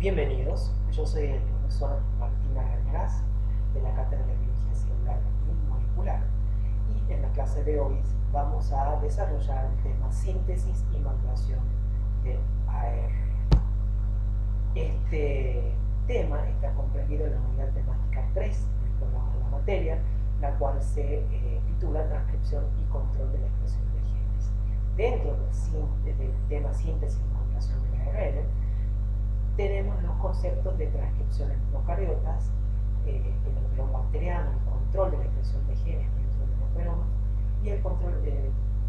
Bienvenidos, yo soy el profesor Martín Argañarás de la Cátedra de Biología Celular y Molecular, y en la clase de hoy vamos a desarrollar el tema síntesis y maduración del ARN. Este tema está comprendido en la unidad temática 3 del programa de la materia, la cual se titula Transcripción y Control de la Expresión de Genes. Dentro del tema síntesis y maduración del ARN, tenemos los conceptos de transcripción en procariotas, el nucleón bacteriano, el control de la expresión de genes dentro del nucleón y el control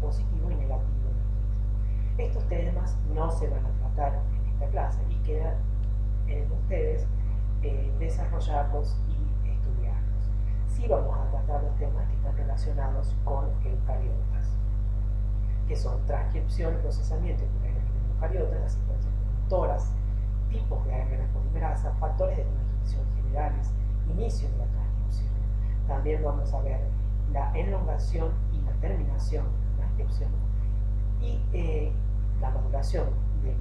positivo y negativo del mismo. Estos temas no se van a tratar en esta clase y queda en ustedes desarrollarlos y estudiarlos. Sí vamos a tratar los temas que están relacionados con eucariotas, que son transcripción y procesamiento de ARN en eucariotas, las secuencias conductoras, tipos de ARN polimerasa, factores de transcripción generales, inicio de la transcripción. También vamos a ver la elongación y la terminación de la transcripción y la maduración del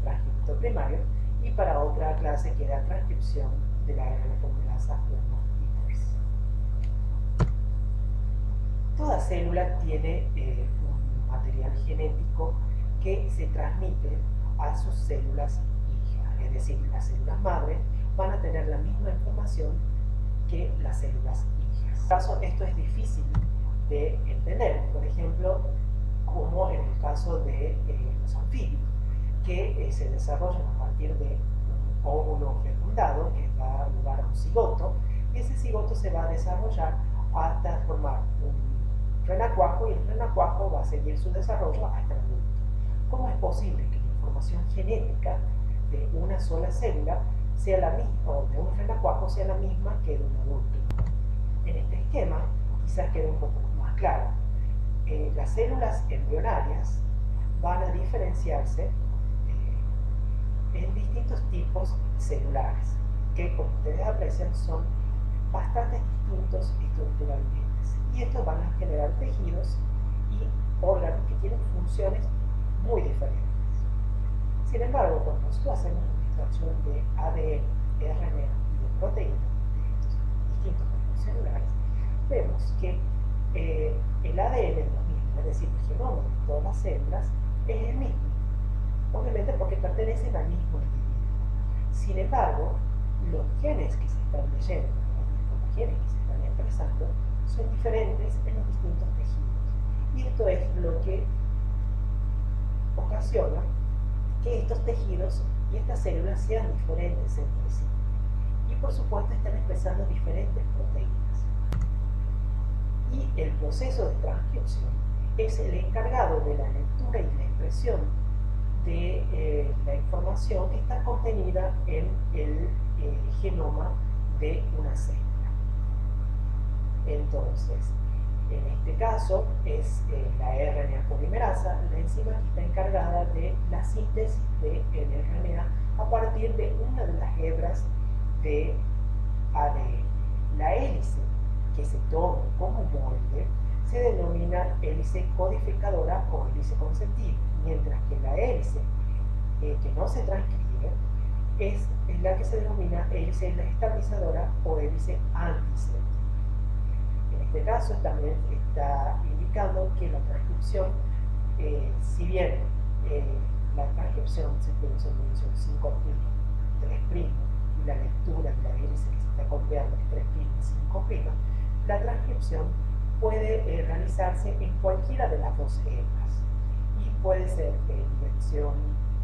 transcripto primario, y para otra clase queda transcripción de la ARN polimerasa 1 y 3. Toda célula tiene un material genético que se transmite a sus células, es decir, las células madre van a tener la misma información que las células hijas. En este caso, esto es difícil de entender, por ejemplo, como en el caso de los anfibios, que se desarrollan a partir de un óvulo fecundado que da lugar a un cigoto, y ese cigoto se va a desarrollar hasta formar un renacuajo, y el renacuajo va a seguir su desarrollo hasta el adulto. ¿Cómo es posible que la información genética de una sola célula sea la misma, o de un renacuajo sea la misma que de un adulto? En este esquema quizás quede un poco más claro. Las células embrionarias van a diferenciarse en distintos tipos celulares, que como ustedes aprecian son bastante distintos estructuralmente, y estos van a generar tejidos y órganos que tienen funciones muy diferentes. Sin embargo, cuando nosotros hacemos una extracción de ADN, RNA y de proteínas de estos distintos grupos celulares, vemos que el ADN de los mismos, es decir, el genoma de todas las células, es el mismo, obviamente porque pertenecen al mismo individuo. Sin embargo, los genes que se están leyendo, los genes que se están expresando, son diferentes en los distintos tejidos. Y esto es lo que ocasiona que estos tejidos y estas células sean diferentes entre sí, y por supuesto están expresando diferentes proteínas. Y el proceso de transcripción es el encargado de la lectura y la expresión de la información que está contenida en el genoma de una célula. Entonces, en este caso es la RNA polimerasa, la enzima que está encargada de la síntesis del RNA a partir de una de las hebras de ADN. La hélice que se toma como molde se denomina hélice codificadora o hélice consentida, mientras que la hélice que no se transcribe es la que se denomina hélice estabilizadora o hélice antisensitiva. En este caso también está indicando que la transcripción, si bien la transcripción se produce en dirección 5', 3', y la lectura de la hélice que se está copiando es 3', 5', la transcripción puede realizarse en cualquiera de las dos hebras, y puede ser en dirección,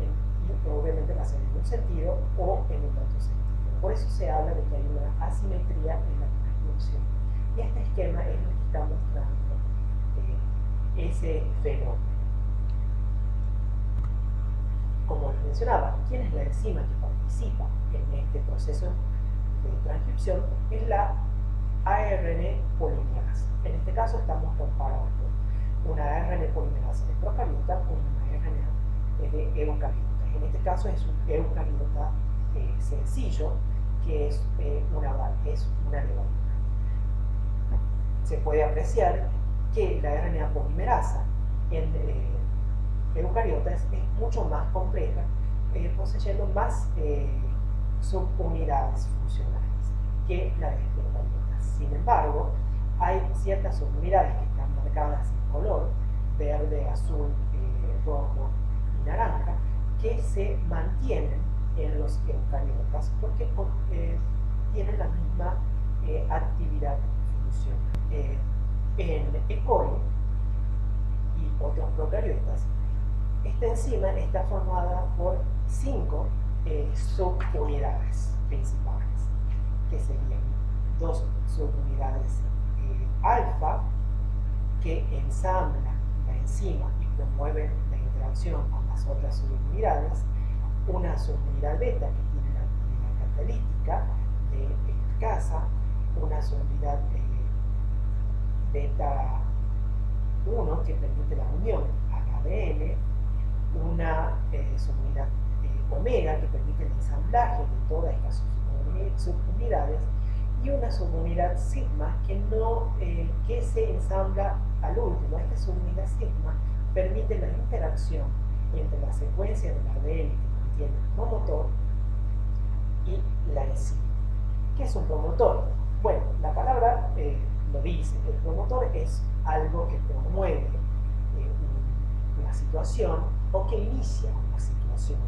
y obviamente va a ser en un sentido o en un otro sentido. Por eso se habla de que hay una asimetría en la transcripción. Y este esquema es lo que está mostrando ese fenómeno. Como les mencionaba, ¿quién es la enzima que participa en este proceso de transcripción? Es la ARN polimerasa. En este caso estamos comparando una ARN polimerasa de procariota con una ARN de eucariotas. En este caso es un eucariota sencillo, que es una levadura. Se puede apreciar que la RNA polimerasa en eucariotas es mucho más compleja, poseyendo más subunidades funcionales que la de procariotas. Sin embargo, hay ciertas subunidades que están marcadas en color, verde, azul, rojo y naranja, que se mantienen en los eucariotas porque tienen la misma actividad funcional. En E. coli y otros procariotas, esta enzima está formada por 5 subunidades principales, que serían 2 subunidades alfa, que ensamblan la enzima y promueven la interacción con las otras subunidades, una subunidad beta que tiene la actividad catalítica de casa, una subunidad beta 1 que permite la unión al ADN, una subunidad omega que permite el ensamblaje de todas estas subunidades, y una subunidad sigma que se ensambla al último. Esta subunidad sigma permite la interacción entre la secuencia del ADN que contiene el promotor y la enzima. ¿Qué es un promotor? Bueno, la palabra lo dice. El promotor es algo que promueve una situación o que inicia una situación.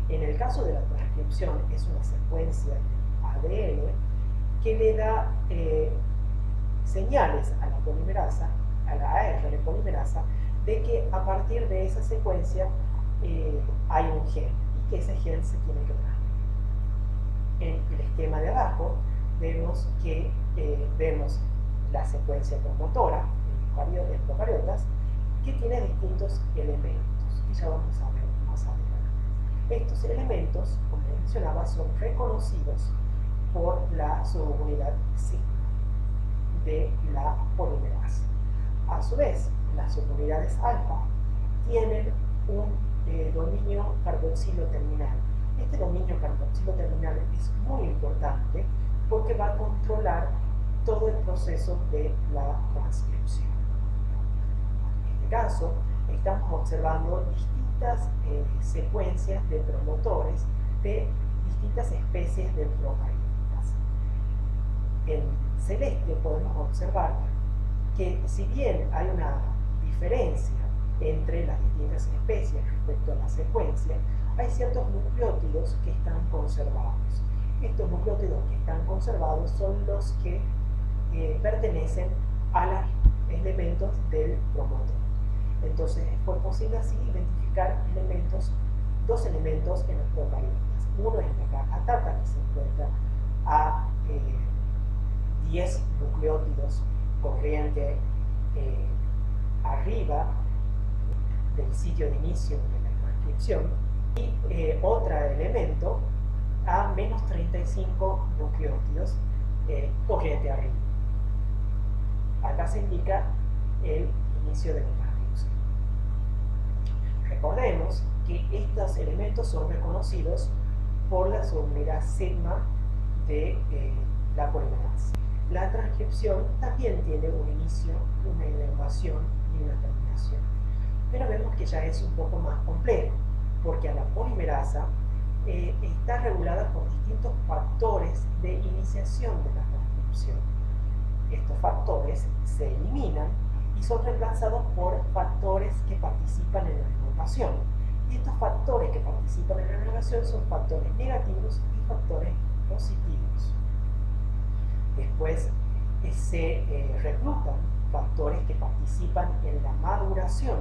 En el caso de la transcripción es una secuencia de ADN que le da señales a la polimerasa, a la ARN polimerasa, de que a partir de esa secuencia hay un gen y que ese gen se tiene que transcribir. En el esquema de abajo vemos la secuencia promotora en procariotas, que tiene distintos elementos, y ya vamos a ver más adelante. Estos elementos, como mencionaba, son reconocidos por la subunidad sigma de la polimerasa. A su vez, las subunidades alfa tienen un dominio carboxilo terminal. Este dominio carboxilo terminal es muy importante porque va a controlar todo el proceso de la transcripción. En este caso, estamos observando distintas secuencias de promotores de distintas especies de procariotas. En celeste podemos observar que si bien hay una diferencia entre las distintas especies respecto a la secuencia, hay ciertos nucleótidos que están conservados. Estos nucleótidos que están conservados son los que pertenecen a los elementos del promotor. Entonces fue posible así identificar dos elementos en los procariotas. Uno es la caja tata, que se encuentra a 10 nucleótidos corriente arriba del sitio de inicio de la transcripción, y otro elemento a menos 35 nucleótidos corriente arriba. Acá se indica el inicio de la transcripción. Recordemos que estos elementos son reconocidos por la subunidad sigma de la polimerasa. La transcripción también tiene un inicio, una elevación y una terminación, pero vemos que ya es un poco más complejo, porque a la polimerasa está regulada por distintos factores de iniciación de la transcripción. Estos factores se eliminan y son reemplazados por factores que participan en la renovación. Y estos factores que participan en la renovación son factores negativos y factores positivos. Después se reclutan factores que participan en la maduración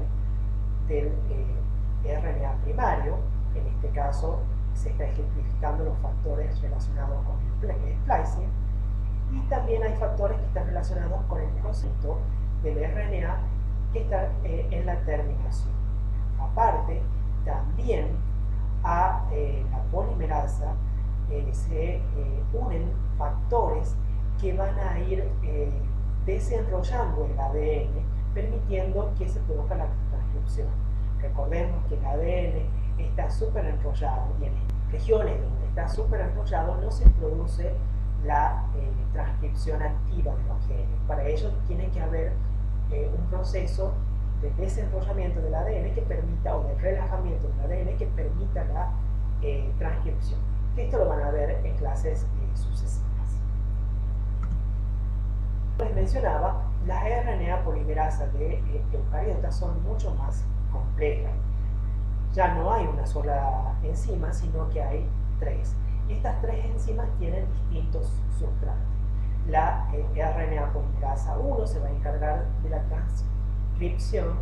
del RNA primario. En este caso se está ejemplificando los factores relacionados con el splicing, y también hay factores que están relacionados con el proceso del RNA que está en la terminación. Aparte, también a la polimerasa se unen factores que van a ir desenrollando el ADN, permitiendo que se produzca la transcripción. Recordemos que el ADN está súper enrollado, y en regiones donde está súper enrollado no se produce la transcripción activa de los genes. Para ello tiene que haber un proceso de desenrollamiento del ADN que permita, o de relajamiento del ADN que permita la transcripción. Esto lo van a ver en clases sucesivas. Como les mencionaba, las RNA polimerasa de eucariotas son mucho más complejas. Ya no hay una sola enzima, sino que hay tres. Y estas tres enzimas tienen distintos sustratos. La RNA polimerasa 1 se va a encargar de la transcripción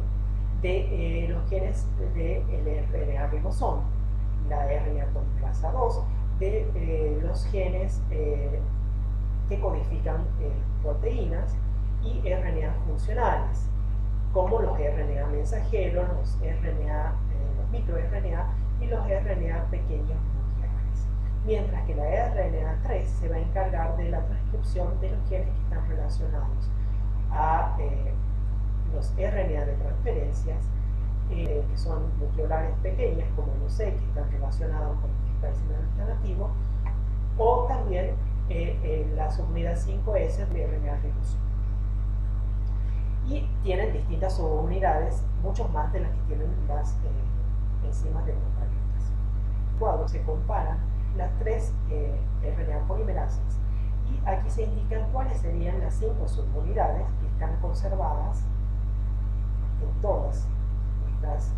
de los genes del RNA ribosoma. La RNA polimerasa 2 de los genes que codifican proteínas y RNA funcionales, como los RNA mensajeros, los microRNA y los RNA pequeños nucleares. Mientras que la RNA 3 se va a encargar de la transcripción de los genes que están relacionados a los RNA de transferencias, que son nucleolares pequeñas, como los C, que están relacionados con el splicing alternativo, o también la subunidad 5S de RNA ribosoma. Y tienen distintas subunidades, muchos más de las que tienen las enzimas de procariotas. Cuando se comparan las tres RNA polimerasas, y aquí se indican cuáles serían las 5 subunidades que están conservadas en todas estas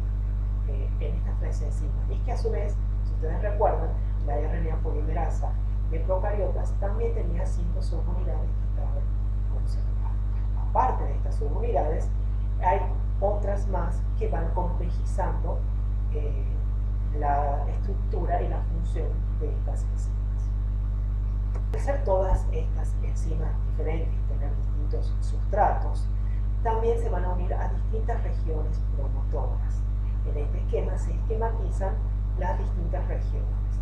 tres enzimas, y que a su vez, si ustedes recuerdan, la RNA polimerasa de procariotas también tenía 5 subunidades que estaban conservadas. Aparte de estas subunidades, hay otras más que van complejizando la estructura y la función de estas enzimas. Al ser todas estas enzimas diferentes y tener distintos sustratos, también se van a unir a distintas regiones promotoras. En este esquema se esquematizan las distintas regiones,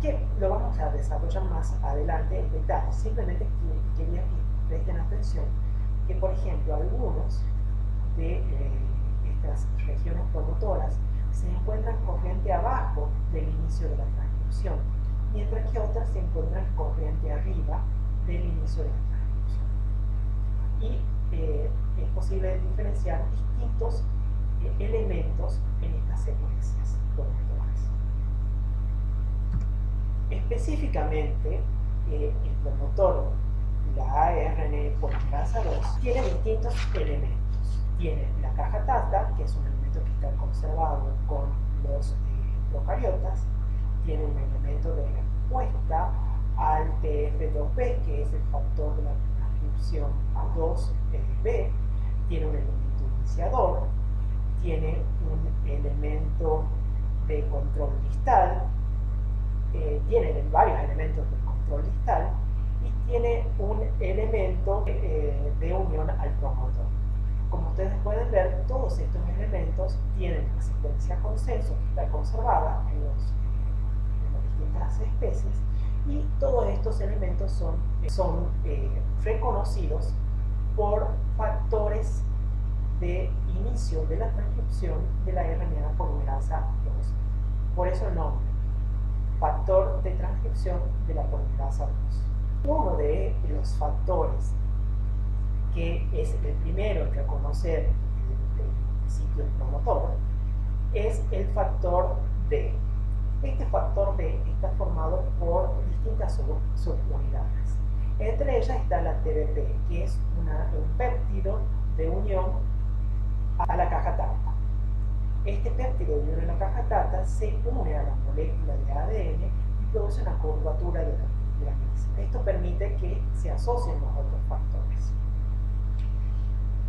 que lo vamos a desarrollar más adelante en detalle. Simplemente quería que presten atención que, por ejemplo, algunos de estas regiones promotoras se encuentran corriente abajo del inicio de la transcripción, mientras que otras se encuentran corriente arriba del inicio de la transcripción. Y es posible diferenciar distintos elementos en estas secuencias promotoras. Específicamente, el promotor, la ARN polimerasa 2, tiene distintos elementos. Tiene la caja TATA, que es un elemento que está conservado con los procariotas. Tiene un elemento de respuesta al TF2B, que es el factor de la transcripción 2B. Tiene un elemento iniciador. Tiene un elemento de control distal. Tiene varios elementos de control distal. Y tiene un elemento de unión al promotor. Como ustedes pueden ver, todos estos elementos tienen una secuencia consenso que está conservada en las distintas especies, y todos estos elementos son reconocidos por factores de inicio de la transcripción de la RNA polimerasa 2. Por eso el nombre, factor de transcripción de la polimerasa 2. Uno de los factores que es el primero en reconocer el sitio promotor, es el factor D. Este factor D está formado por distintas subunidades. Entre ellas está la TBP, que es un péptido de unión a la caja TATA. Este péptido de unión a la caja TATA se une a la molécula de ADN y produce una curvatura de la misma. Esto permite que se asocien los otros factores.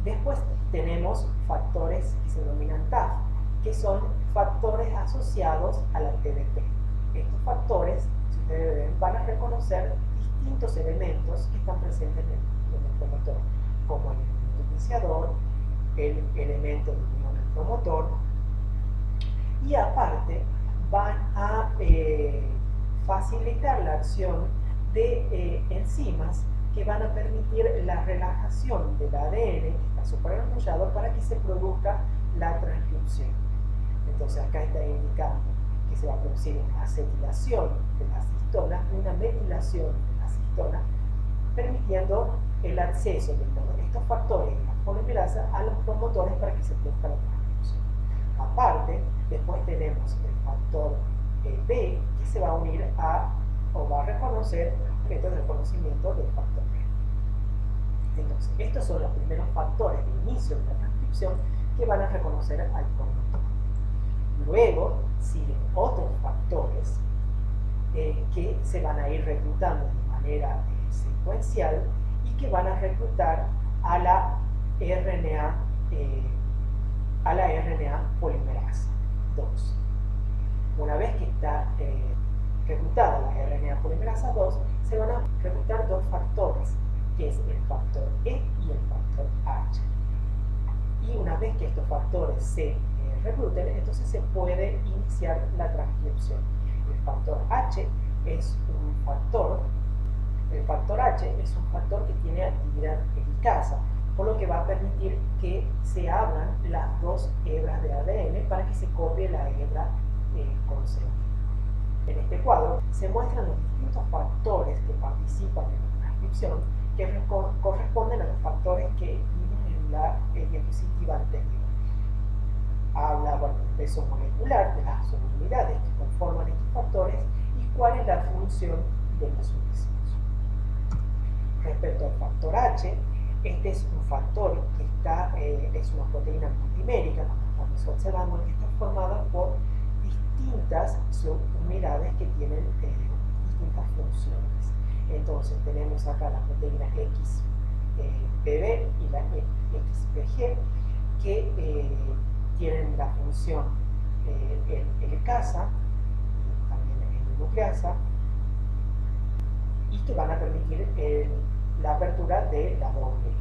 Después tenemos factores que se denominan TAF, que son factores asociados a la TDP. Estos factores, si ustedes ven, van a reconocer distintos elementos que están presentes en el promotor, como el elemento iniciador, el elemento de unión al promotor, y aparte van a facilitar la acción de enzimas que van a permitir la relajación del ADN que está superenrollado para que se produzca la transcripción. Entonces acá está indicando que se va a producir una acetilación de la cistona y una metilación de la cistona, permitiendo el acceso de todos estos factores de la polimerasa a los promotores para que se produzca la transcripción. Aparte, después tenemos el factor B, que se va a unir a, o va a reconocer métodos de reconocimiento del factor B. Entonces, estos son los primeros factores de inicio de la transcripción que van a reconocer al promotor. Luego siguen otros factores que se van a ir reclutando de manera secuencial y que van a reclutar a la RNA polimerasa 2. Una vez que está reclutada la RNA polimerasa 2, se van a reclutar dos factores, que es el factor E y el factor H. Y una vez que estos factores se recluten, entonces se puede iniciar la transcripción. El factor H es un factor que tiene actividad helicasa, por lo que va a permitir que se abran las dos hebras de ADN para que se copie la hebra conseguida. En este cuadro se muestran los distintos factores que participan en la transcripción, que corresponden a los factores que vimos en la diapositiva anterior. Habla del peso molecular, de las subunidades que conforman estos factores y cuál es la función de los mismos. Respecto al factor H, este es un factor que es una proteína multimérica, como estamos observando, que está formada por distintas subunidades que tienen distintas funciones. Entonces tenemos acá la proteína XPB y la XPG que tienen la función helicasa y también nucleasa, y que van a permitir la apertura de la doble.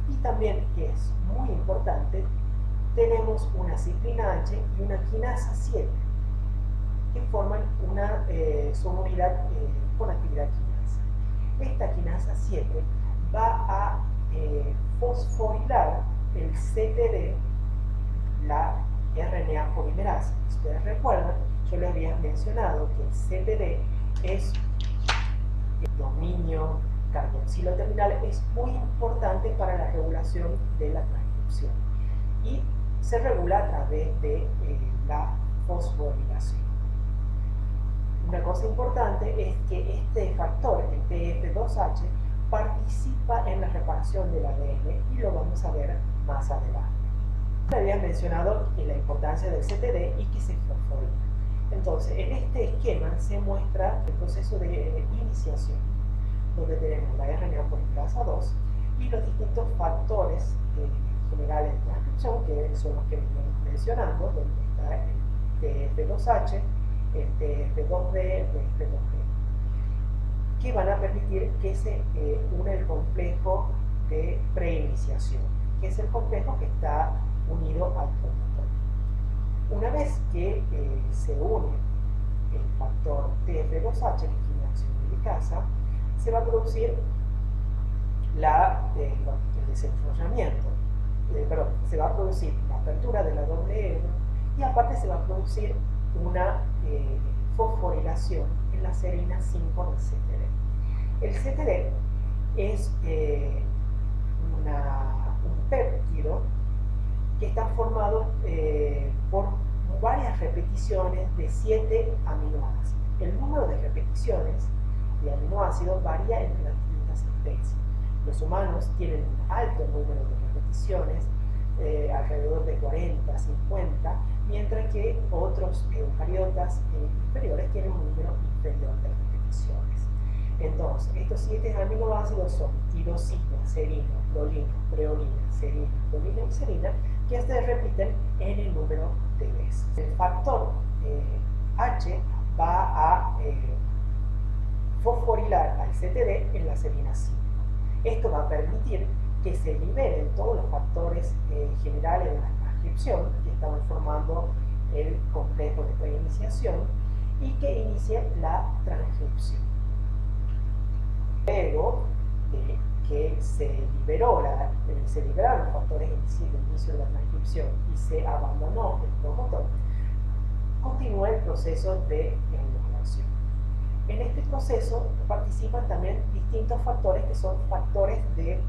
Y también, que es muy importante, tenemos una ciclina H y una quinasa 7 que forman una subunidad con actividad quinasa. Esta quinasa 7 va a fosforilar el CTD, la RNA polimerasa. Si ustedes recuerdan, yo les había mencionado que el CTD es el dominio carboxilo terminal, es muy importante para la regulación de la transcripción y se regula a través de la fosforilación. Una cosa importante es que este factor, el TF2H, participa en la reparación del ADN y lo vamos a ver más adelante. Había mencionado la importancia del CTD y que se fosforila. Entonces, en este esquema se muestra el proceso de iniciación, donde tenemos la RNA polimerasa 2 y los distintos factores generales de transcripción, que son los que venimos mencionando, donde está el TF2H, el TF2B, el TF2B, que van a permitir que se una el complejo de preiniciación, que es el complejo que está unido al promotor. Una vez que se une el factor TF2H, que tiene acción helicasa, se va a producir el desenrollamiento, se va a producir la apertura de la doble hebra y aparte se va a producir una fosforilación en la serina 5 del CTD. El CTD es un péptido que está formado por varias repeticiones de 7 aminoácidos. El número de repeticiones de aminoácidos varía entre las distintas especies. Los humanos tienen un alto número de repeticiones, alrededor de 40, 50, mientras que otros eucariotas inferiores tienen un número inferior de repeticiones. Entonces, estos 7 aminoácidos son tirosina, serina, prolina, preolina, serina, prolina y serina, que se repiten en el número de veces. El factor H va a fosforilar al CTD en la serina 5. Esto va a permitir que se liberen todos los factores generales de la transcripción que estaban formando el complejo de preiniciación y que inicie la transcripción. Luego de que se liberaron los factores de inicio de la transcripción y se abandonó el promotor, continúa el proceso de elongación. En este proceso participan también distintos factores que son factores de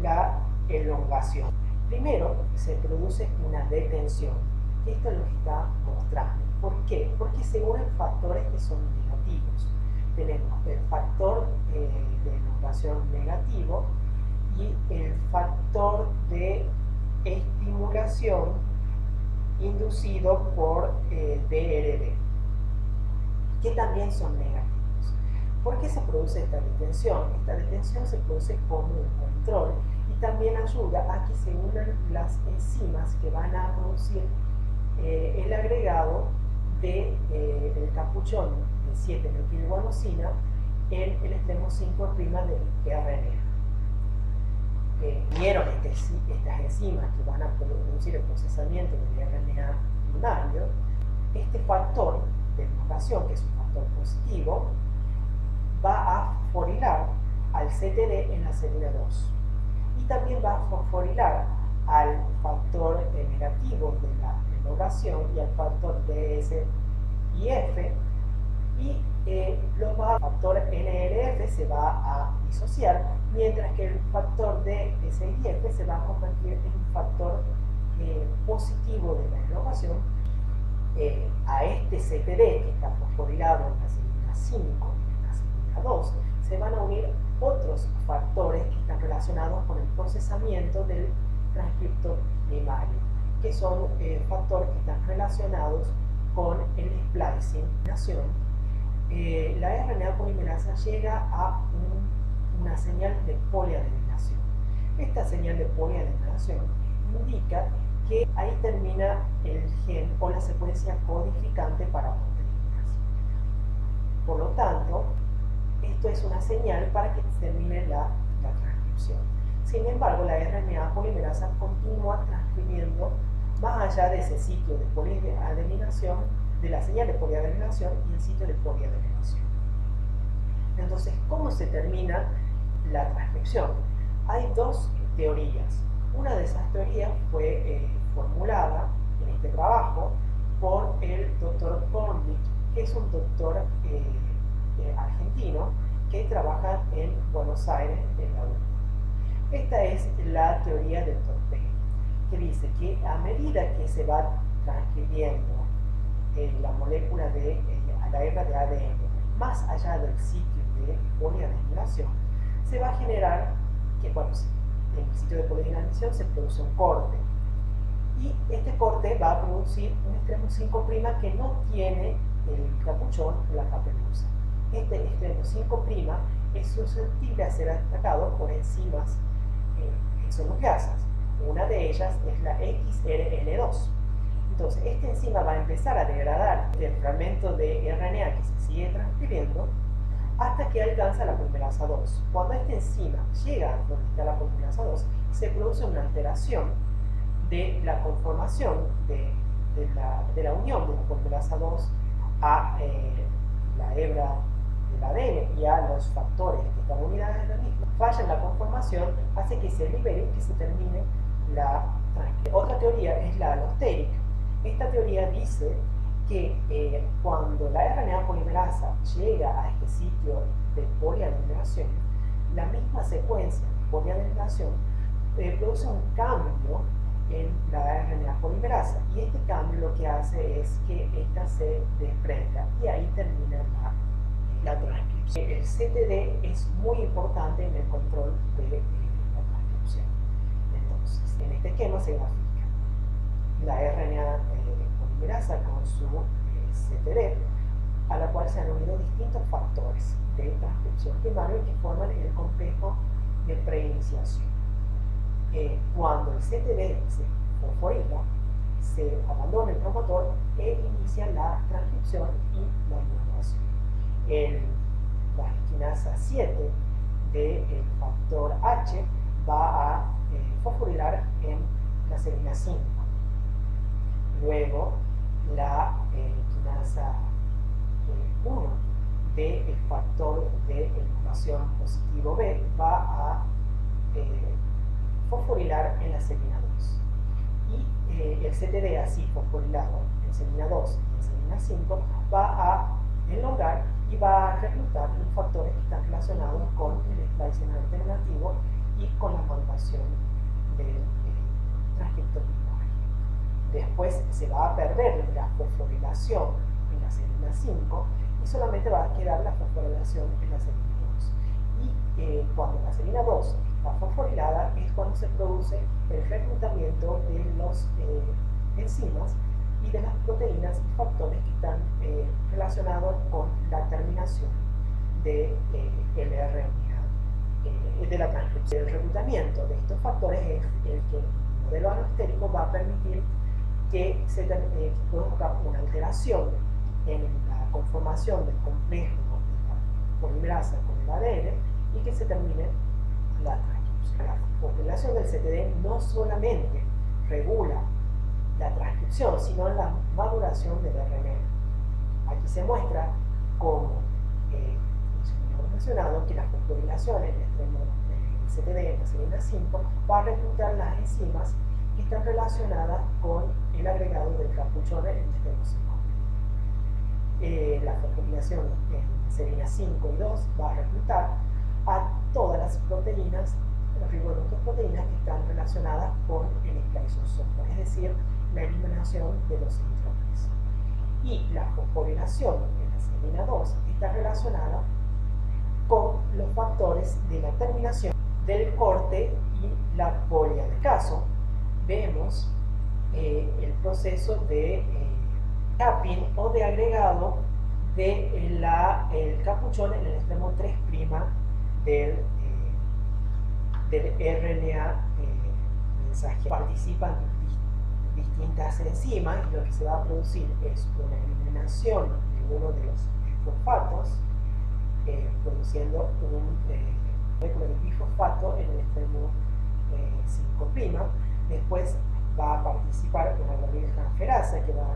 la elongación. Primero se produce una detención. Esto es lo que está mostrando. ¿Por qué? Porque se unen factores que son negativos. Tenemos el factor de elongación negativo y el factor de estimulación inducido por DRD, que también son negativos. ¿Por qué se produce esta detención? Esta detención se produce como un control y también ayuda a que se unan las enzimas que van a producir el agregado del capuchón de 7-metilguanosina en el extremo 5' del RNA. Unieron estas enzimas que van a producir el procesamiento del RNA primario. Este factor de elongación, que es un factor positivo, va a fosforilar al CTD en la célula 2 y también va a fosforilar al factor negativo de la elongación y al factor DS y F, y los factor NRF se va a disociar, mientras que el factor DS y F se va a convertir en un factor positivo de la elongación. A este CTD que está fosforilado en la célula 5 y en la célula 2 se van a unir otros factores que están relacionados con el procesamiento del transcriptor primario, que son factores que están relacionados con el splicing. La RNA polimerasa llega a una señal de poliademinación. Esta señal de poliademinación indica que ahí termina el gen o la secuencia codificante para proteínas. Por lo tanto, esto es una señal para que termine la transcripción. Sin embargo, la RNA polimerasa continúa transcribiendo más allá de ese sitio de poliademinación, de la señal de poliademinación y el sitio de poliademinación. Entonces, ¿cómo se termina la transcripción? Hay dos teorías. Una de esas teorías fue formulada en este trabajo por el doctor Kornblich, que es un doctor argentino que trabaja en Buenos Aires, en la UNI. Esta es la teoría del torpeo, que dice que a medida que se va transcribiendo la molécula de la hebra de ADN más allá del sitio de poliademinación, se va a generar que, bueno, en el sitio de poliademinación se produce un corte, y este corte va a producir un extremo 5' que no tiene el capuchón o la caperuza. Este extremo 5' es susceptible a ser atacado por enzimas exonucleasas. Una de ellas es la XRN2. Entonces, esta enzima va a empezar a degradar el fragmento de RNA que se sigue transcribiendo hasta que alcanza la polimerasa 2. Cuando esta enzima llega donde está la polimerasa 2, se produce una alteración de la conformación de la unión de la polimerasa 2 a la hebra del ADN y a los factores que están unidos en la misma. Falla en la conformación, hace que se libere y que se termine la transcripción. Otra teoría es la alostérica. Esta teoría dice que cuando la RNA polimerasa llega a este sitio de poliademinación, la misma secuencia de poliademinación produce un cambio en la RNA polimerasa, y este cambio lo que hace es que ésta se desprenda y ahí termina la transcripción. El CTD es muy importante en el control de la transcripción. Entonces, en este esquema se grafica la RNA polimerasa con su CTD, a la cual se han unido distintos factores de transcripción primario que forman el complejo de preiniciación. Cuando el CTD se fosforila, se abandona el promotor e inicia la transcripción y la inactivación. La esquinasa 7 del factor H va a fosforilar en la serina 5. Luego, la quinasa 1 del factor de elongación positivo B va a fosforilar en la serina 2. Y el CTD así fosforilado en serina 2 y en serina 5 va a elongar y va a reclutar los factores que están relacionados con el splicing alternativo y con la maduración del transcriptor primario. Después se va a perder la fosforilación en la serina 5 y solamente va a quedar la fosforilación en la serina 2. Y cuando la serina 2 está fosforilada es cuando se produce el reclutamiento de los enzimas y de las proteínas y factores que están relacionados con la terminación de el RNA, de la transcripción. El reclutamiento de estos factores es el que el modelo alostérico va a permitir que se produzca una alteración en la conformación del complejo de la polimerasa con el ADN y que se termine la transcripción. La fosforilación del CTD no solamente regula la transcripción, sino la maduración del RNA. Aquí se muestra cómo, como hemos mencionado, que la fosforilación en el extremo del CTD, en la serina 5, va a reclutar las enzimas que están relacionadas con el agregado del capuchón en el extremo 5. La fosforilación en serina 5 y 2 va a reclutar a todas las proteínas, las ribonucleoproteínas que están relacionadas con el spliceosoma, es decir, la eliminación de los intrones. Y la fosforilación en la serina 2 está relacionada con los factores de la terminación del corte y la polia. En este caso, vemos el proceso de capping o de agregado del capuchón en el extremo 3' del RNA mensaje. Participan distintas enzimas y lo que se va a producir es una eliminación de uno de los fosfatos, produciendo un bifosfato en el extremo 5'. Después va a participar una guanina transferasa que va a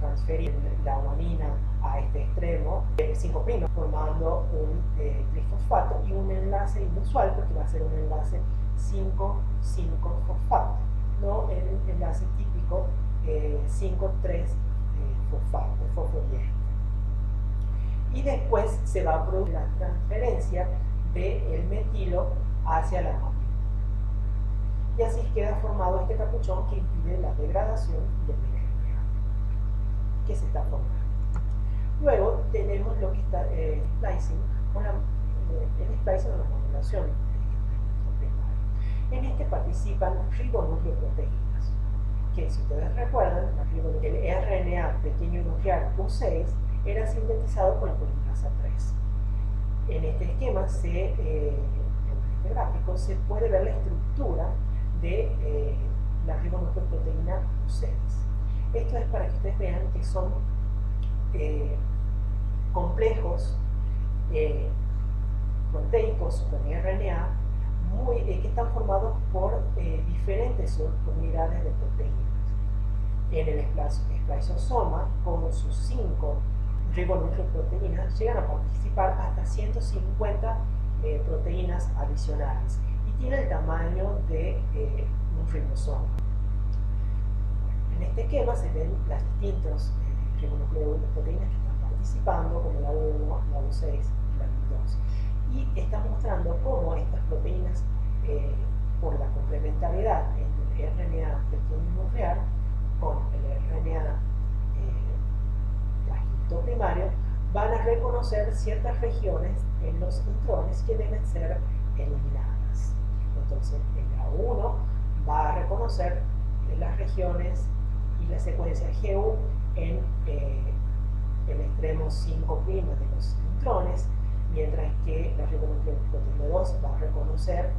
transferir la guanina a este extremo 5', formando un trifosfato y un enlace inusual porque va a ser un enlace 5,5-fosfato, no el enlace típico 5,3 fosfato, fosfodiéster. Y después se va a producir la transferencia del metilo hacia la guanina. Y así queda formado este capuchón que impide la degradación del RNA que se está formando. Luego tenemos lo que está splicing, el splicing o la modulación. En este participan ribonucleoproteínas, que si ustedes recuerdan, el RNA pequeño nuclear Q6 era sintetizado con la polimerasa 3. En este esquema, en este gráfico, se puede ver la estructura de la ribonucleoproteína Q6. Esto es para que ustedes vean que son complejos proteicos con RNA que están formados por diferentes subunidades de proteínas. En el spliceosoma, con sus 5 ribonucleoproteínas, llegan a participar hasta 150 proteínas adicionales y tiene el tamaño de un ribosoma. En este esquema se ven las distintas ribonucleoproteínas que están participando, como la U1, la U6 y la U2. Y está mostrando cómo estas proteínas, por la complementariedad entre el RNA pequeño nuclear con el RNA transcripto primario, van a reconocer ciertas regiones en los intrones que deben ser eliminadas. Entonces, el A1 va a reconocer las regiones y la secuencia GU en el extremo 5' de los intrones, mientras que la ribonucleoproteína 2 va a reconocer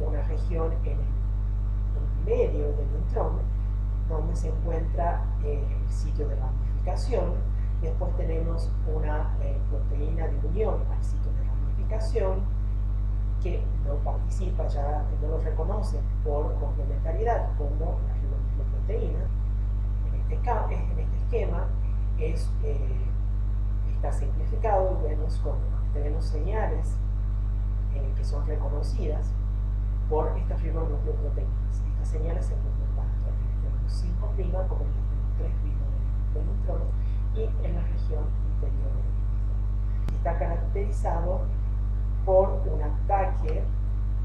una región en el medio del intrón, donde se encuentra el sitio de ramificación. Después tenemos una proteína de unión al sitio de ramificación que no participa, ya que no lo reconoce por complementariedad como la ribonucleoproteína. En este esquema está simplificado y tenemos señales que son reconocidas por estas ribonucleoproteínas. Estas señales se encuentran tanto en el 5' como en el 3' del intrón y en la región interior del intrón. Está caracterizado por un ataque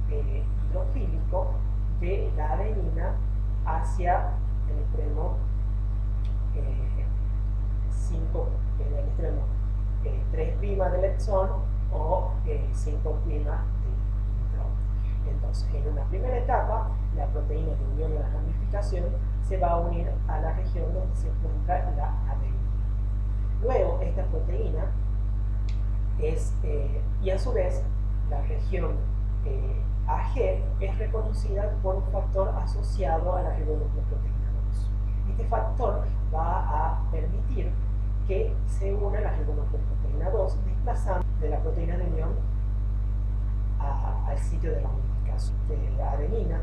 hidrofílico de la adenina hacia el extremo 5, en el extremo 3' del exón o 5' del intrón. Entonces, en una primera etapa, la proteína de unión de la ramificación se va a unir a la región donde se encuentra la adenina. Luego, esta proteína es, y a su vez, la región AG es reconocida por un factor asociado a la ribonucleoproteína 2. Este factor va a permitir que se una la ribonucleoproteína 2 desplazando de la proteína de unión al sitio de la unificación. La adenina,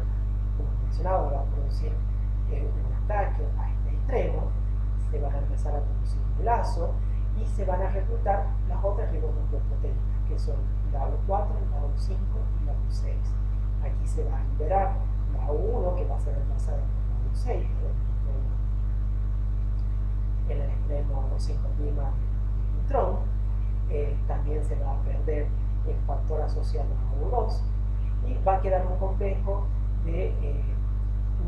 como mencionaba, va a producir un ataque a este extremo, se van a empezar a producir un lazo y se van a reclutar las otras ribonucleoproteínas, que son la U4, la U5 y la U6. Aquí se va a liberar la U1, que va a ser reemplazada por la U6 en el extremo 5' del intrón. También se va a perder el factor asociado a U2 y va a quedar un complejo de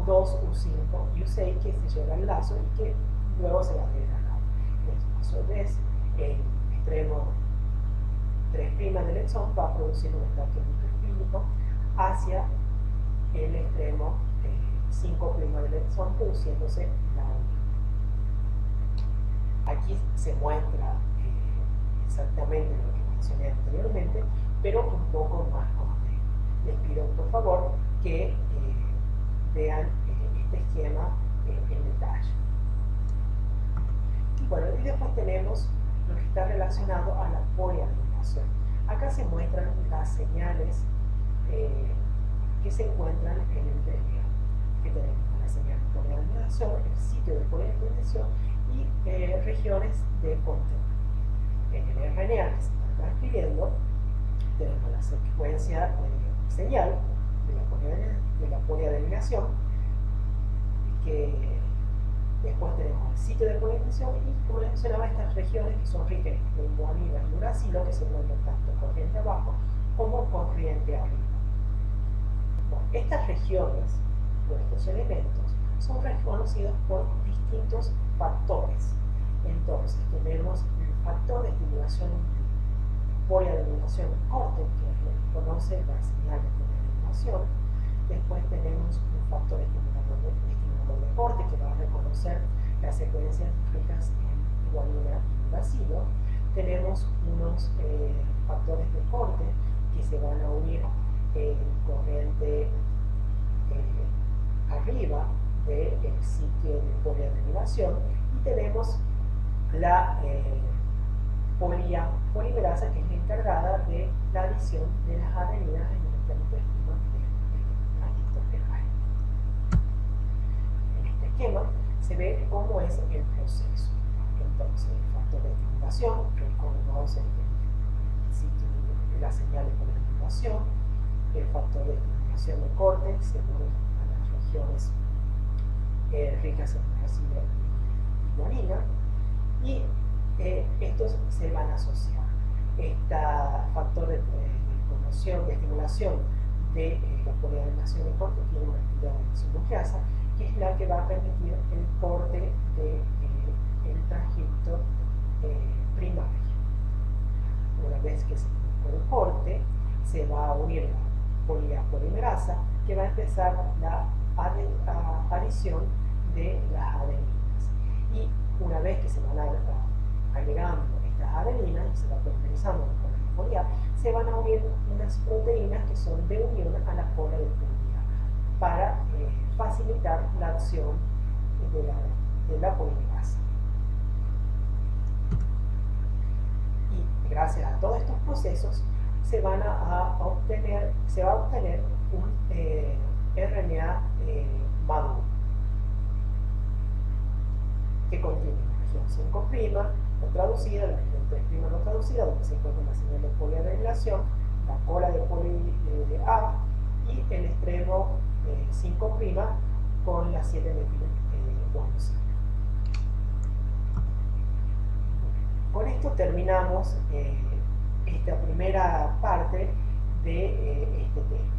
U2, U5 y U6 que se lleva al lazo y que luego se va a degradar. A su vez, el extremo 3' del exón va a producir un ataque nucleofílico hacia el extremo 5' del exón, produciéndose la unión. Aquí se muestra exactamente lo que mencioné anteriormente, pero un poco más complejo. Les pido por favor que vean este esquema en detalle. Y bueno, y después tenemos lo que está relacionado a la poliadenación. Acá se muestran las señales que se encuentran en el DNA, que tenemos la señal de poliadenación, el sitio de poliadenación y regiones de control. En el RNA que se está transfiriendo tenemos la secuencia de señal de la poliadenación, que después tenemos el sitio de poliadenación y, como les mencionaba, estas regiones que son ricas en guanina y uracilo, que se encuentran tanto corriente abajo como corriente arriba. Bueno, estas regiones o estos elementos son reconocidos por distintos factores. Entonces tenemos el factor de estimulación poliadenación corte, que reconoce la señal de poliadenación. Después tenemos un factor estimulador de corte, que va a reconocer las secuencias ricas en guanina y uracilo. Tenemos unos factores de corte que se van a unir en corriente arriba del sitio de poliadenación, y tenemos la polimerasa, que es la encargada de la adición de las adeninas en el termotestima del transistor PKE. En este esquema se ve cómo es el proceso. Entonces, el factor de estimulación reconoce el sitio de la señal de poliadenación, el factor de estimulación de corte se une a las regiones ricas en uracilo y guanina, y estos se van a asociar. Este factor de estimulación de la poliadenación de corte tiene una actividad de isonucleasa, que es la que va a permitir el corte del transcripto primario. Una vez que se produce el corte, se va a unir la polimerasa, que va a empezar la adición de las adeninas. Y una vez que se van agregando estas adeninas y se va polimerizando con la poliar, se van a unir unas proteínas que son de unión a la cola de poliar para facilitar la acción de la polimerasa. Y gracias a todos estos procesos se va a obtener un RNA maduro, que contiene la región 5' no traducida, la región 3' no traducida, donde se encuentra la señal de poliadenación, la cola de poli-A y el extremo 5' con la 7-metilguanosina. Con esto terminamos esta primera parte de este tema.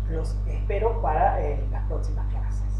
Los espero para las próximas clases.